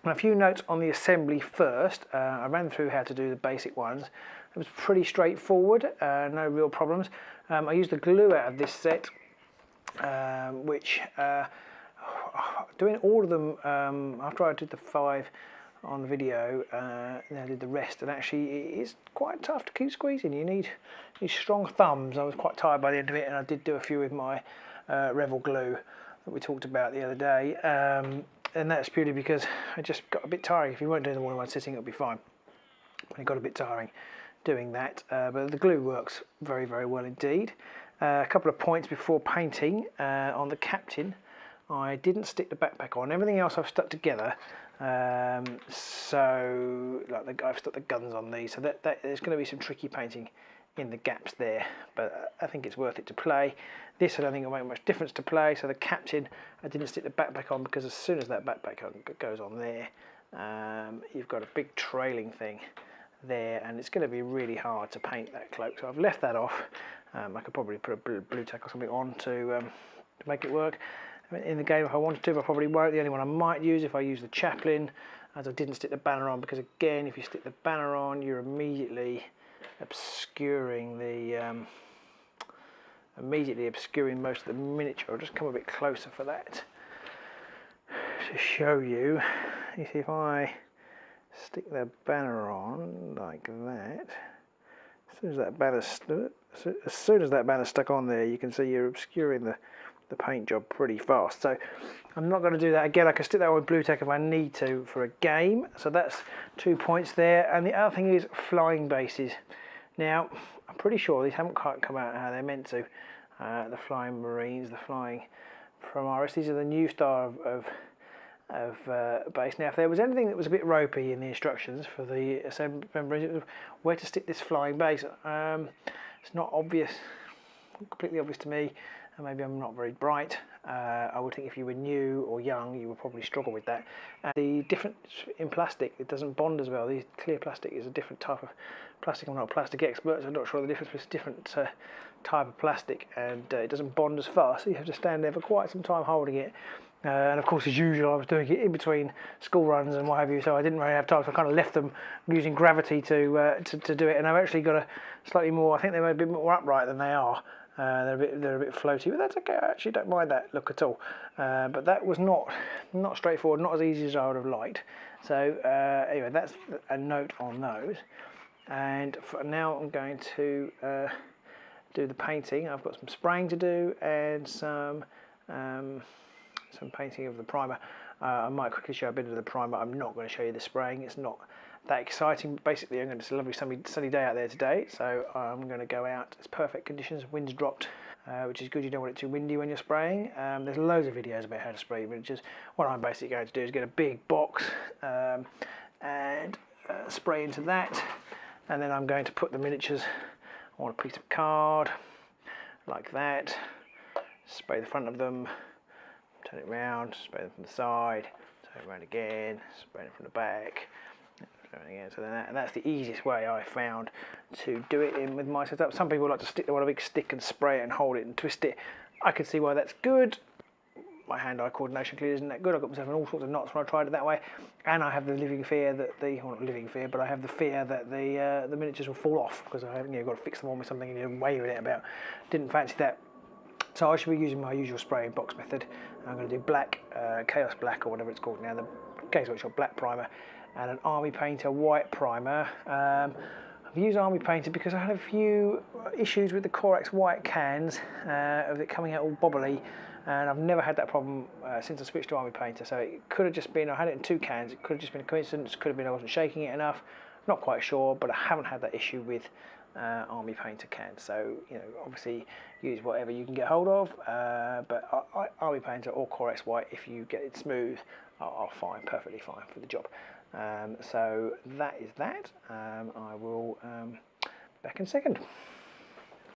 And a few notes on the assembly first. I ran through how to do the basic ones. It was pretty straightforward, no real problems. I used the glue out of this set, which doing all of them after I did the 5 on the video, then I did the rest, and actually it is quite tough to keep squeezing. You need strong thumbs. I was quite tired by the end of it, and I did do a few with my Revel glue that we talked about the other day, and that's purely because I just got a bit tiring. If you weren't doing them all in one sitting, it would be fine. It got a bit tiring doing that, but the glue works very, very well indeed. A couple of points before painting. On the captain, I didn't stick the backpack on. Everything else I've stuck together. So like I've stuck the guns on these, so that there's going to be some tricky painting in the gaps there, but I think it's worth it to play. This I don't think will make much difference to play. So the captain, I didn't stick the backpack on because as soon as that backpack goes on there, you've got a big trailing thing there, and it's going to be really hard to paint that cloak. So I've left that off. I could probably put a blue tack or something on to make it work. In the game, if I wanted to, I probably won't. The only one I might use if I use the chaplain, as I didn't stick the banner on, because again, if you stick the banner on, you're immediately obscuring most of the miniature. I'll just come a bit closer for that to show you. You see, if I stick the banner on like that, as soon as that banner's stuck on there, you can see you're obscuring the paint job pretty fast. So I'm not going to do that again. I can stick that on with blue tack if I need to for a game. So that's 2 points there. And the other thing is flying bases. Now I'm pretty sure these haven't quite come out how they're meant to. The flying marines, the flying Primaris. These are the new style of base. Now if there was anything that was a bit ropey in the instructions for the assembly members, it was where to stick this flying base. It's not obvious, completely obvious to me. Maybe I'm not very bright. I would think if you were new or young, you would probably struggle with that. And the difference in plastic, it doesn't bond as well. The clear plastic is a different type of plastic. I'm not a plastic expert, so I'm not sure the difference, but it's a different type of plastic, and it doesn't bond as fast, so you have to stand there for quite some time holding it. And of course, as usual, I was doing it in between school runs and what have you, so I didn't really have time, so I kind of left them using gravity to do it. And I've actually got a slightly more, I think they were a bit more upright than they are. They're a bit floaty, but that's okay. I actually don't mind that look at all. But that was not straightforward, not as easy as I would have liked. So anyway, that's a note on those. And for now, I'm going to do the painting. I've got some spraying to do and some painting of the primer. I might quickly show a bit of the primer. I'm not going to show you the spraying. It's not that exciting. Basically, it's a lovely sunny day out there today, so I'm going to go out. It's perfect conditions. Wind's dropped, which is good. You don't want it too windy when you're spraying. There's loads of videos about how to spray miniatures. What I'm basically going to do is get a big box and spray into that, and then I'm going to put the miniatures on a piece of card like that, spray the front of them, turn it round, spray them from the side, turn it around again, spray them from the back, again. So then that's the easiest way I found to do it in with my setup. Some people like to stick them on a big stick and spray it and hold it and twist it. I can see why that's good. My hand-eye coordination clearly isn't that good. I got myself in all sorts of knots when I tried it that way, and I have the living fear that well, not living fear, but I have the fear that the miniatures will fall off because I haven't got to fix them on with something and you're waving it about. Didn't fancy that. So I should be using my usual spraying box method. I'm going to do black, Chaos Black or whatever it's called now, the Games Workshop black primer, and an Army Painter white primer. I've used Army Painter because I had a few issues with the Corax white cans of it coming out all bobbly, and I've never had that problem since I switched to Army Painter. So it could have just been, I had it in 2 cans, it could have just been a coincidence, could have been I wasn't shaking it enough, not quite sure, but I haven't had that issue with Army Painter cans. So obviously use whatever you can get hold of, but Army Painter or Corax white, if you get it smooth, are fine, perfectly fine for the job. So that is that. I will back in a second.